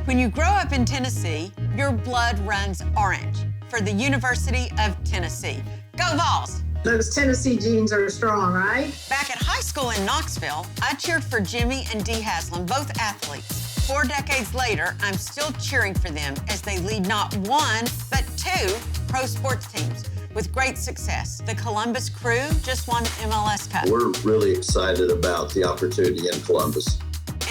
When you grow up in Tennessee, your blood runs orange for the University of Tennessee. Go Vols! Those Tennessee genes are strong, right? Back at high school in Knoxville, I cheered for Jimmy and Dee Haslam, both athletes. 4 decades later, I'm still cheering for them as they lead not one, but 2 pro sports teams with great success. The Columbus Crew just won the MLS Cup. We're really excited about the opportunity in Columbus.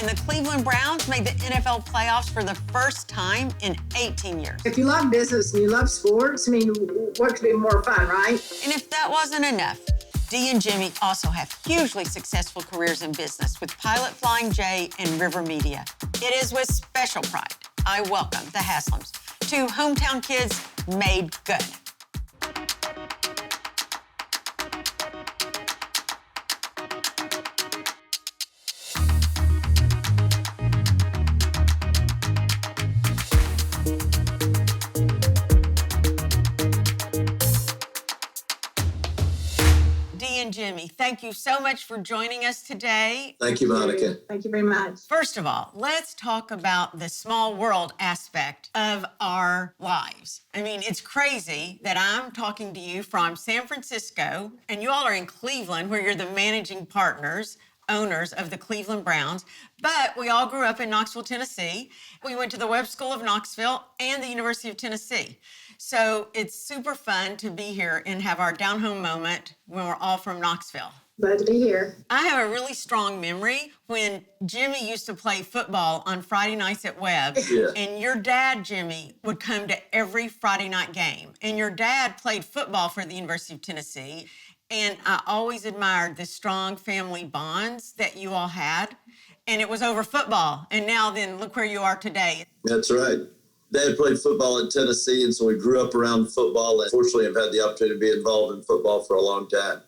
And the Cleveland Browns made the NFL playoffs for the first time in 18 years. If you love business and you love sports, I mean, what could be more fun, right? And if that wasn't enough, Dee and Jimmy also have hugely successful careers in business with Pilot Flying J and River Media. It is with special pride I welcome the Haslams, 2 hometown kids made good. Jimmy, thank you so much for joining us today. Thank you, Monica. Thank you very much. First of all, let's talk about the small world aspect of our lives. I mean, it's crazy that I'm talking to you from San Francisco, and you all are in Cleveland, where you're the managing partners, owners of the Cleveland Browns, but we all grew up in Knoxville, Tennessee. We went to the Webb School of Knoxville and the University of Tennessee. So it's super fun to be here and have our down-home moment when we're all from Knoxville. Glad to be here. I have a really strong memory when Jimmy used to play football on Friday nights at Webb. Yeah. And your dad, Jimmy, would come to every Friday night game. And your dad played football for the University of Tennessee. And I always admired the strong family bonds that you all had. And it was over football. And now then, look where you are today. That's right. Dad played football in Tennessee, and so we grew up around football. And fortunately, I've had the opportunity to be involved in football for a long time.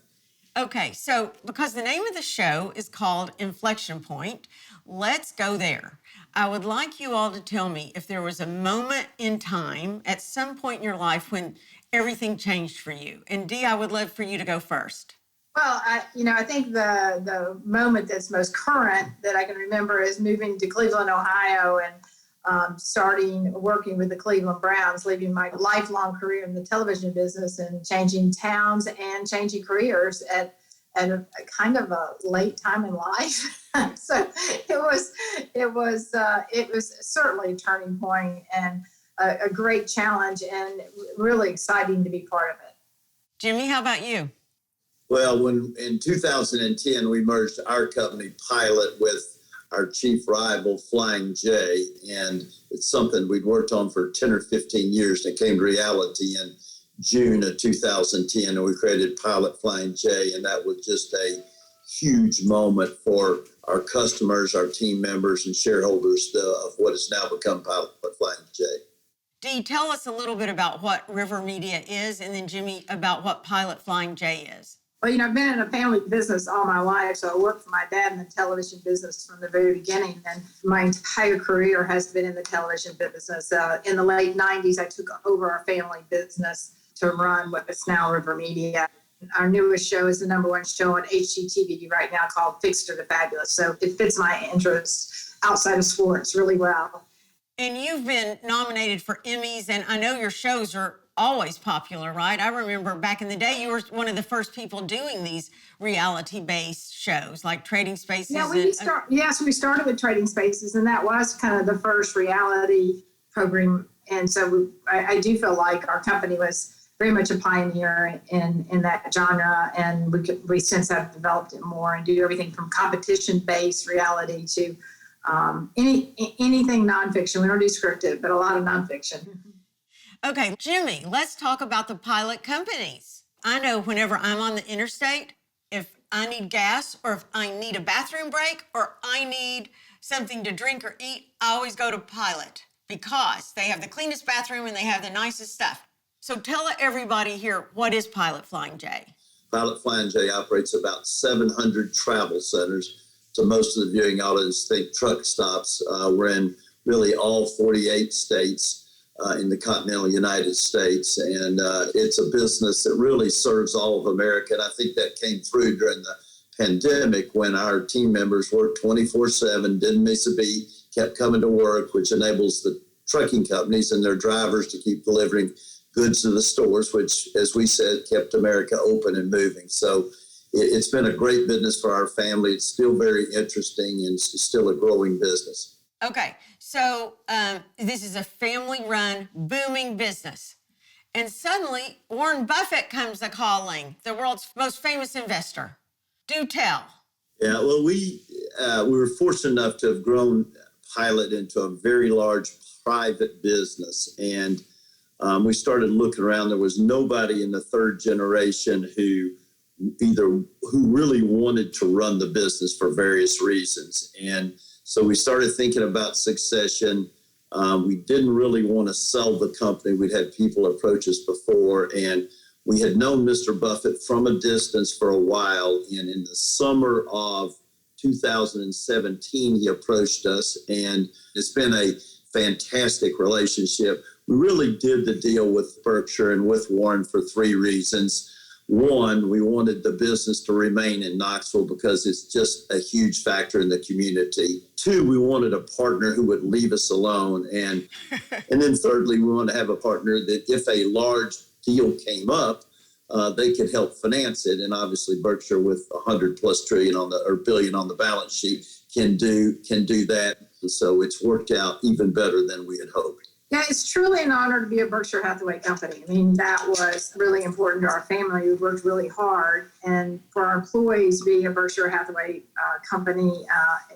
Okay, so because the name of the show is called Inflection Point, let's go there. I would like you all to tell me if there was a moment in time at some point in your life when everything changed for you. And Dee, I would love for you to go first. Well, I think the moment that's most current that I can remember is moving to Cleveland, Ohio, and starting working with the Cleveland Browns, leaving my lifelong career in the television business and changing towns and changing careers at a kind of a late time in life. So it was certainly a turning point and a great challenge and really exciting to be part of it. Jimmy, how about you? Well, when in 2010, we merged our company Pilot with our chief rival, Flying J, and it's something we'd worked on for 10 or 15 years, and it came to reality in June of 2010, and we created Pilot Flying J, and that was just a huge moment for our customers, our team members, and shareholders of what has now become Pilot Flying J. Dee, tell us a little bit about what River Media is, and then Jimmy, about what Pilot Flying J is. Well, I've been in a family business all my life, so I worked for my dad in the television business from the very beginning, and my entire career has been in the television business. In the late 90s, I took over our family business to run what's now River Media. Our newest show is the #1 show on HGTV right now called Fixed to Fabulous, so it fits my interests outside of sports really well. And you've been nominated for Emmys, and I know your shows are always popular, right? I remember back in the day, you were one of the first people doing these reality-based shows like Trading Spaces. Yeah, we started with Trading Spaces, and that was kind of the first reality program. And so I do feel like our company was very much a pioneer in that genre, and we since have developed it more and do everything from competition-based reality to anything nonfiction. We don't do scripted, but a lot of nonfiction. Okay, Jimmy, let's talk about the pilot companies. I know whenever I'm on the interstate, if I need gas or if I need a bathroom break or I need something to drink or eat, I always go to Pilot because they have the cleanest bathroom and they have the nicest stuff. So tell everybody here, what is Pilot Flying J? Pilot Flying J operates about 700 travel centers. So most of the viewing audience think truck stops. We're in really all 48 states. In the continental United States, and it's a business that really serves all of America, and I think that came through during the pandemic when our team members worked 24/7, didn't miss a beat, kept coming to work, which enables the trucking companies and their drivers to keep delivering goods to the stores, which, as we said, kept America open and moving. So it's been a great business for our family. It's still very interesting and it's still a growing business. Okay, so this is a family-run, booming business. And suddenly, Warren Buffett comes a-calling, the world's most famous investor. Do tell. Yeah, well, we were fortunate enough to have grown Pilot into a very large private business. And we started looking around. There was nobody in the third generation who really wanted to run the business for various reasons. And so we started thinking about succession. We didn't really want to sell the company. We'd had people approach us before, and we had known Mr. Buffett from a distance for a while. And in the summer of 2017, he approached us, and it's been a fantastic relationship. We really did the deal with Berkshire and with Warren for three reasons. One, we wanted the business to remain in Knoxville because it's just a huge factor in the community. Two, we wanted a partner who would leave us alone. And then thirdly, we wanted to have a partner that if a large deal came up, they could help finance it. And obviously Berkshire with 100+ trillion billion on the balance sheet can do that. So it's worked out even better than we had hoped. Yeah, it's truly an honor to be a Berkshire Hathaway company. I mean, that was really important to our family. We worked really hard. And for our employees to be a Berkshire Hathaway company,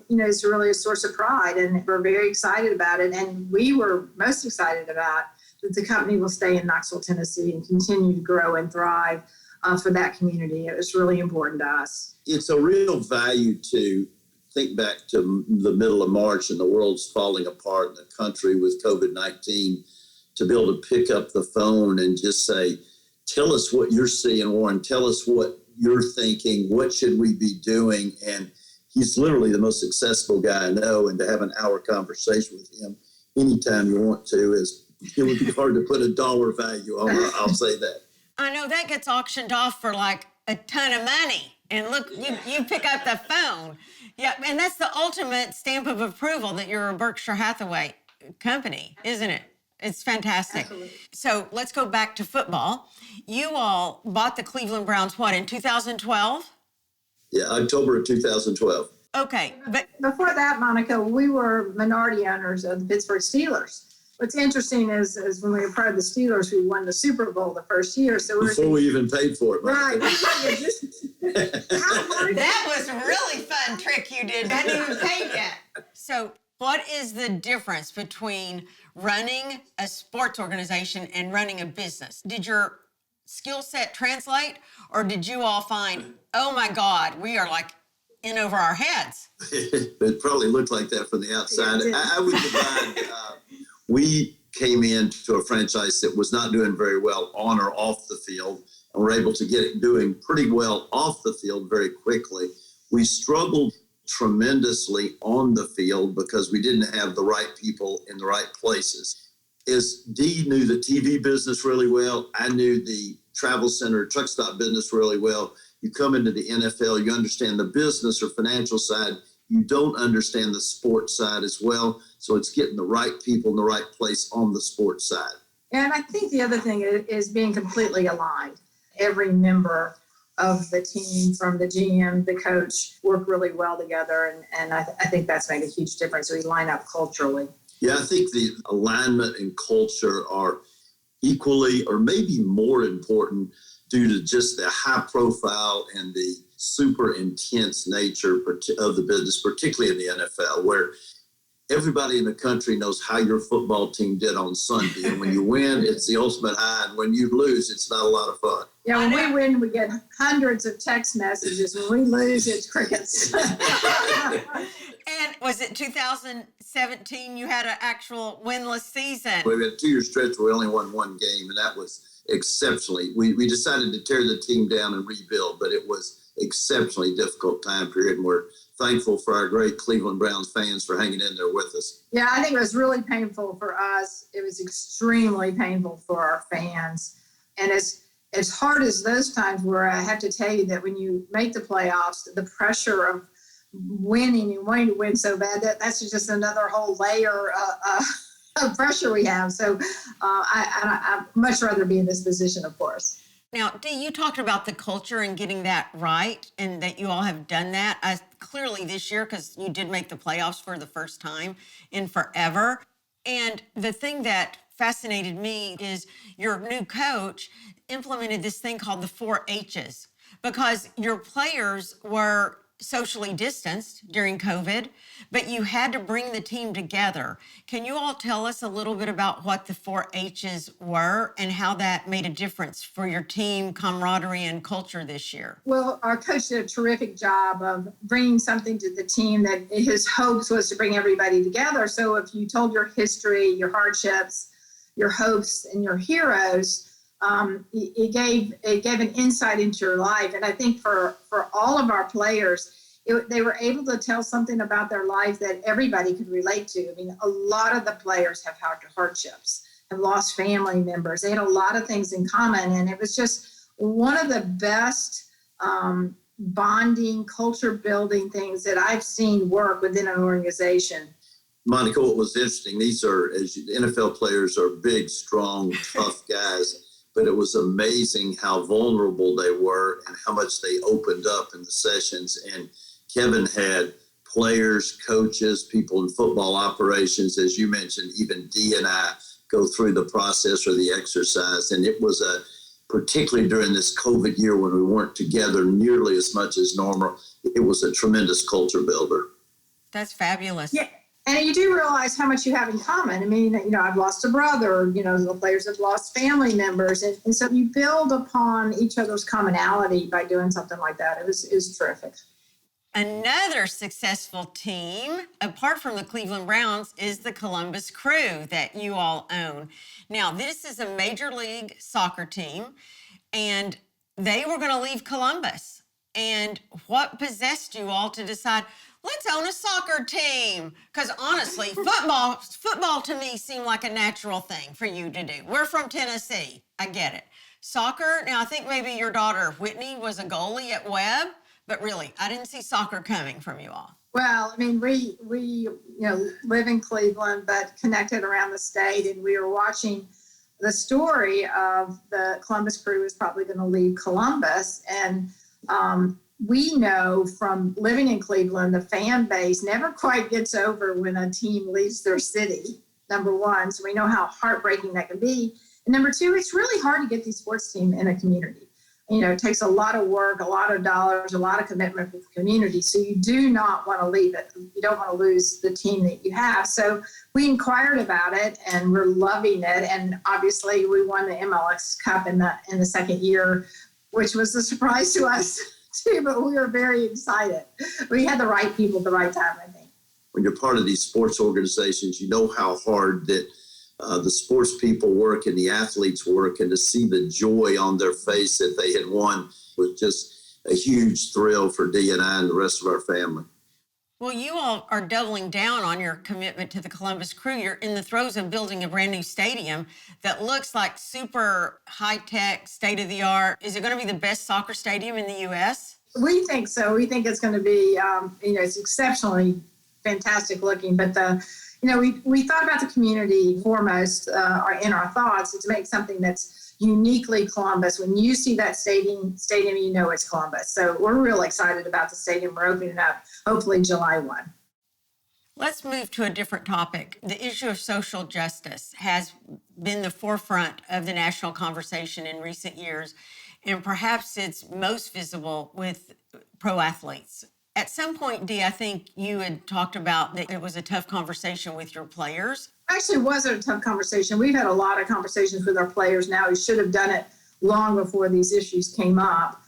it's really a source of pride. And we're very excited about it. And we were most excited about that the company will stay in Knoxville, Tennessee and continue to grow and thrive for that community. It was really important to us. It's a real value to think back to the middle of March and the world's falling apart in the country with COVID-19, to be able to pick up the phone and just say, tell us what you're seeing, Warren, tell us what you're thinking, what should we be doing? And he's literally the most accessible guy I know, and to have an hour conversation with him anytime you want to it would be hard to put a dollar value on it, I'll say that. I know that gets auctioned off for like a ton of money. And look, you pick up the phone. Yeah, and that's the ultimate stamp of approval that you're a Berkshire Hathaway company, isn't it? It's fantastic. Absolutely. So let's go back to football. You all bought the Cleveland Browns, what, in 2012? Yeah, October of 2012. Okay, but Before that, Monica, we were minority owners of the Pittsburgh Steelers. What's interesting is when we were part of the Steelers, we won the Super Bowl the first year. So Before we even paid for it. right. that was a really fun trick you did. I didn't even pay yet. So what is the difference between running a sports organization and running a business? Did your skill set translate, or did you all find, oh my God, we are like in over our heads? It probably looked like that from the outside. I would divide. We came into a franchise that was not doing very well on or off the field, and were able to get it doing pretty well off the field very quickly. We struggled tremendously on the field because we didn't have the right people in the right places. As Dee knew the TV business really well, I knew the travel center, truck stop business really well. You come into the NFL, you understand the business or financial side. You don't understand the sports side as well. So it's getting the right people in the right place on the sports side. And I think the other thing is being completely aligned. Every member of the team, from the GM, the coach, work really well together. And I think that's made a huge difference. We line up culturally. Yeah, I think the alignment and culture are equally or maybe more important due to just the high profile and the super intense nature of the business, particularly in the NFL, where everybody in the country knows how your football team did on Sunday. And when you win, it's the ultimate high. And when you lose, it's not a lot of fun. Yeah, when we win, we get hundreds of text messages. When we lose, it's crickets. And was it 2017 you had an actual winless season? We had a 2-year stretch where we only won one game, and that was exceptionally. We decided to tear the team down and rebuild, but it was exceptionally difficult time period, and we're thankful for our great Cleveland Browns fans for hanging in there with us. Yeah, I think it was really painful for us. It was extremely painful for our fans. And as as hard as those times were, I have to tell you that when you make the playoffs, the pressure of winning and wanting to win so bad, that's just another whole layer of pressure we have. So I'd much rather be in this position, of course. Now, Dee, you talked about the culture and getting that right, and that you all have done that clearly this year, because you did make the playoffs for the first time in forever. And the thing that fascinated me is your new coach implemented this thing called the 4 H's, because your players were socially distanced during COVID, but you had to bring the team together. Can you all tell us a little bit about what the 4 H's were and how that made a difference for your team camaraderie and culture this year? Well, our coach did a terrific job of bringing something to the team that his hopes was to bring everybody together. So if you told your history, your hardships, your hopes, and your heroes, it gave an insight into your life. And I think for all of our players, they were able to tell something about their life that everybody could relate to. I mean, a lot of the players have had hardships, have lost family members. They had a lot of things in common. And it was just one of the best bonding, culture building things that I've seen work within an organization. Monica, what was interesting, these are, NFL players are big, strong, tough guys. But it was amazing how vulnerable they were and how much they opened up in the sessions. And Kevin had players, coaches, people in football operations, as you mentioned, even Dee and I go through the process or the exercise. And it was particularly during this COVID year when we weren't together nearly as much as normal, it was a tremendous culture builder. That's fabulous. Yeah. And you do realize how much you have in common. I mean, I've lost a brother, the players have lost family members. And so you build upon each other's commonality by doing something like that. It was terrific. Another successful team, apart from the Cleveland Browns, is the Columbus Crew that you all own. Now, this is a Major League Soccer team, and they were going to leave Columbus. And what possessed you all to decide, let's own a soccer team? Because honestly, football to me seemed like a natural thing for you to do. We're from Tennessee. I get it. Soccer, now I think maybe your daughter Whitney was a goalie at Webb, but really, I didn't see soccer coming from you all. Well, I mean, we live in Cleveland, but connected around the state, and we were watching the story of the Columbus Crew is probably going to leave Columbus, and we know from living in Cleveland, the fan base never quite gets over when a team leaves their city, number one. So we know how heartbreaking that can be. And number two, it's really hard to get these sports teams in a community. It takes a lot of work, a lot of dollars, a lot of commitment from the community. So you do not want to leave it. You don't want to lose the team that you have. So we inquired about it, and we're loving it. And obviously we won the MLS Cup in the second year, which was a surprise to us too, but we were very excited. We had the right people at the right time, I think. When you're part of these sports organizations, you know how hard that the sports people work and the athletes work, and to see the joy on their face that they had won was just a huge thrill for Dee and I and the rest of our family. Well, you all are doubling down on your commitment to the Columbus Crew. You're in the throes of building a brand new stadium that looks like super high-tech, state-of-the-art. Is it going to be the best soccer stadium in the U.S.? We think so. We think it's going to be, it's exceptionally fantastic looking. But we thought about the community foremost in our thoughts to make something that's uniquely Columbus. When you see that stadium, you know it's Columbus. So we're real excited about the stadium. We're opening up hopefully July 1. Let's move to a different topic. The issue of social justice has been the forefront of the national conversation in recent years, and perhaps it's most visible with pro athletes. At some point, Dee, I think you had talked about that it was a tough conversation with your players. Actually, it wasn't a tough conversation. We've had a lot of conversations with our players now. We should have done it long before these issues came up.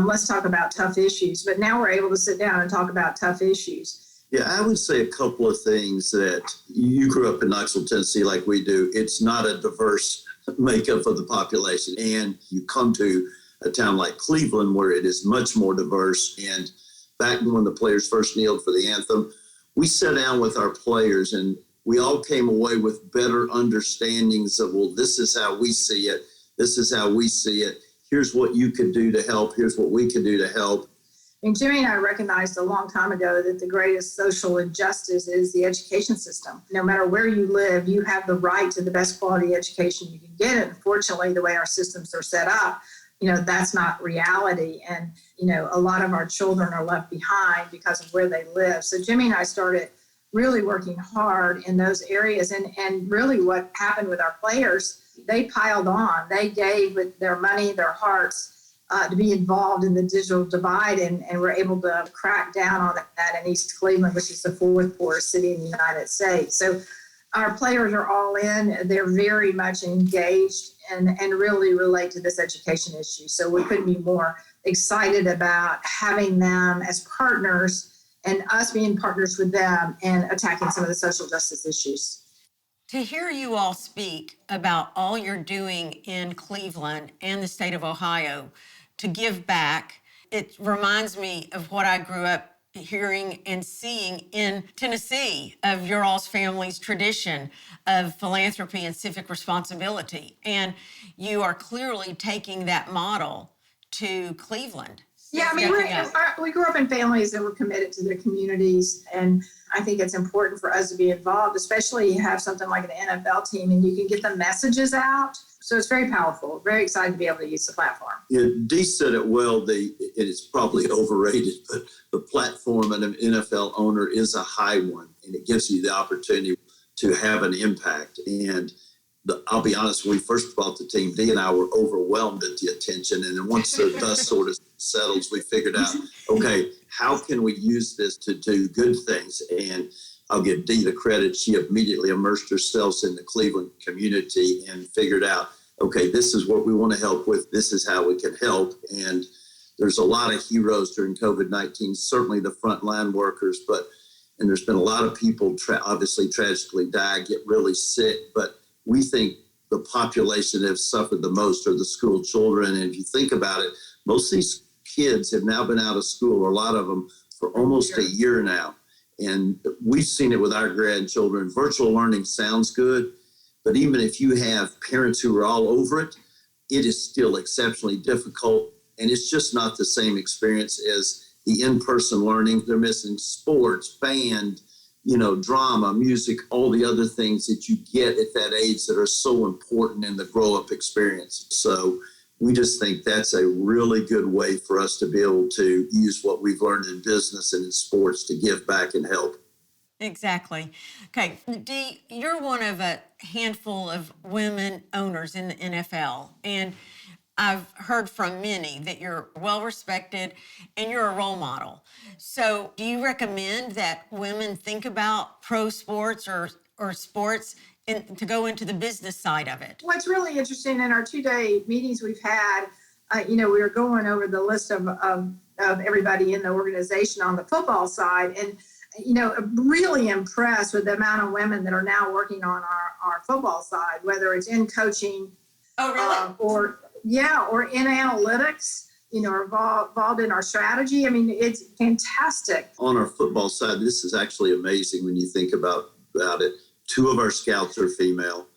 Let's talk about tough issues. But now we're able to sit down and talk about tough issues. Yeah, I would say a couple of things. That you grew up in Knoxville, Tennessee, like we do. It's not a diverse makeup of the population. And you come to a town like Cleveland where it is much more diverse. And back when the players first kneeled for the anthem, we sat down with our players and we all came away with better understandings of, well, this is how we see it. This is how we see it. here's what you could do to help. Here's what we could do to help. And Jimmy and I recognized a long time ago that the greatest social injustice is the education system. No matter where you live, you have the right to the best quality education you can get. And unfortunately, the way our systems are set up, that's not reality. And, a lot of our children are left behind because of where they live. So Jimmy and I started really working hard in those areas. And really what happened with our players, they piled on. They gave with their money, their hearts, to be involved in the digital divide, and we're able to crack down on that in East Cleveland, which is the fourth poorest city in the United States. So our players are all in. They're very much engaged and really relate to this education issue. So we couldn't be more excited about having them as partners and us being partners with them and attacking some of the social justice issues. To hear you all speak about all you're doing in Cleveland and the state of Ohio to give back, it reminds me of what I grew up hearing and seeing in Tennessee of your all's family's tradition of philanthropy and civic responsibility. And you are clearly taking that model to Cleveland. Yeah, I mean, we grew up in families that were committed to their communities, and I think it's important for us to be involved, especially you have something like an NFL team and you can get the messages out. So it's very powerful. Very excited to be able to use the platform. Yeah, Dee said it well. It is probably overrated, but the platform and an NFL owner is a high one, and it gives you the opportunity to have an impact. And I'll be honest, when we first brought the team, Dee and I were overwhelmed at the attention. And then once the dust sort of settles, we figured out, okay, how can we use this to do good things? And I'll give Dee the credit. She immediately immersed herself in the Cleveland community and figured out, okay, this is what we want to help with. This is how we can help. And there's a lot of heroes during COVID-19, certainly the frontline workers, and there's been a lot of people obviously tragically die, get really sick, but we think the population that have suffered the most are the school children. And if you think about it, most of these kids have now been out of school, or a lot of them, for almost a year now. And we've seen it with our grandchildren. Virtual learning sounds good, but even if you have parents who are all over it, it is still exceptionally difficult. And it's just not the same experience as the in-person learning. They're missing sports, band, drama, music, all the other things that you get at that age that are so important in the grow-up experience. So we just think that's a really good way for us to be able to use what we've learned in business and in sports to give back and help. Exactly. Okay, Dee, you're one of a handful of women owners in the NFL, and I've heard from many that you're well-respected and you're a role model. So do you recommend that women think about pro sports or sports to go into the business side of it? What's really interesting in our 2-day meetings we've had, we were going over the list of everybody in the organization on the football side, and really impressed with the amount of women that are now working on our football side, whether it's in coaching, or in analytics, or involved in our strategy. I mean, it's fantastic. On our football side, this is actually amazing when you think about it. 2 of our scouts are female.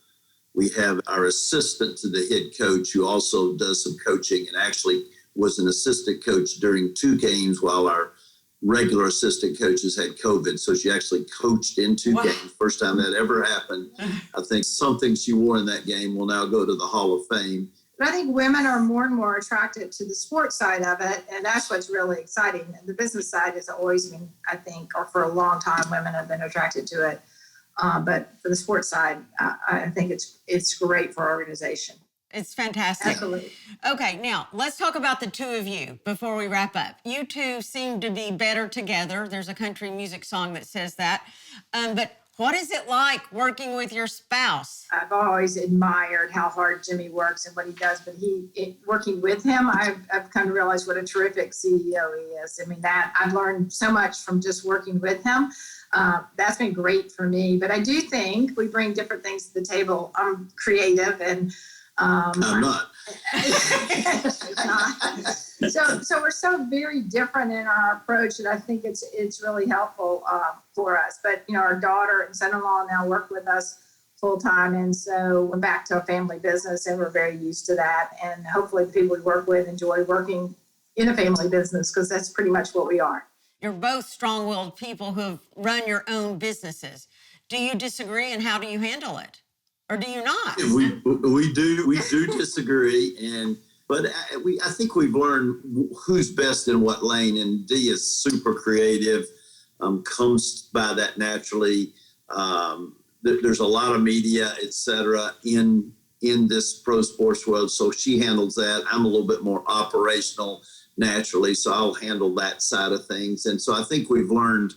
We have our assistant to the head coach who also does some coaching and actually was an assistant coach during 2 games while our regular assistant coaches had COVID. So she actually coached in 2 games. First time that ever happened. I think something she wore in that game will now go to the Hall of Fame. But I think women are more and more attracted to the sports side of it, and that's what's really exciting. The business side has always been, I think, or for a long time, women have been attracted to it. But for the sports side, I think it's great for our organization. It's fantastic. Absolutely. Okay, now let's talk about the 2 of you before we wrap up. You 2 seem to be better together. There's a country music song that says that. But what is it like working with your spouse? I've always admired how hard Jimmy works and what he does, but working with him, I've come to realize what a terrific CEO he is. I mean, I've learned so much from just working with him. That's been great for me. But I do think we bring different things to the table. I'm creative, and I'm not. So we're so very different in our approach, and I think it's really helpful for us. But our daughter and son-in-law now work with us full time. And so went back to a family business, and we're very used to that. And hopefully the people we work with enjoy working in a family business, because that's pretty much what we are. You're both strong-willed people who have run your own businesses. Do you disagree, and how do you handle it? Or do you not? We do disagree, but I think we've learned who's best in what lane, and Dee is super creative, comes by that naturally. There's a lot of media, et cetera, in this pro sports world, so she handles that. I'm a little bit more operational naturally, so I'll handle that side of things. And so I think we've learned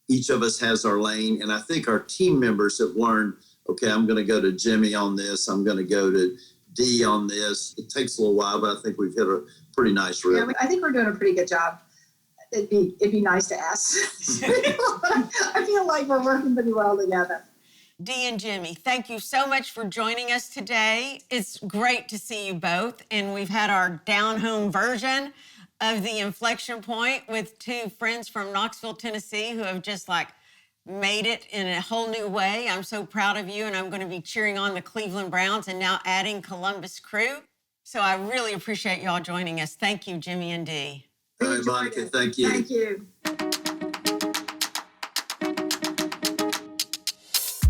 each of us has our lane, and I think our team members have learned, okay, I'm going to go to Jimmy on this, I'm going to go to Dee on this. It takes a little while, but I think we've hit a pretty nice rhythm. Yeah, I think we're doing a pretty good job. It'd be nice to ask. I feel like we're working pretty well together. Dee and Jimmy, thank you so much for joining us today. It's great to see you both, and we've had our down-home version of the Inflection Point with two friends from Knoxville, Tennessee, who have just made it in a whole new way. I'm so proud of you, and I'm going to be cheering on the Cleveland Browns and now adding Columbus Crew. So I really appreciate y'all joining us. Thank you, Jimmy and Dee. All right, Monica, thank you. Thank you.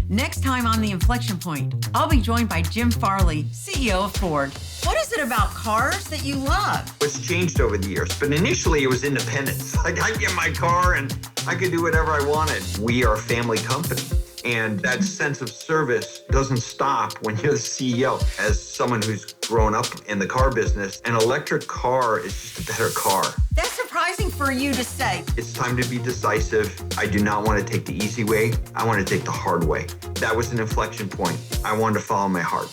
Next time on The Inflection Point, I'll be joined by Jim Farley, CEO of Ford. What is it about cars that you love? It's changed over the years, but initially it was independence. Like, I get my car and I could do whatever I wanted. We are a family company, and that sense of service doesn't stop when you're the CEO. As someone who's grown up in the car business, an electric car is just a better car. That's surprising for you to say. It's time to be decisive. I do not want to take the easy way. I want to take the hard way. That was an inflection point. I wanted to follow my heart.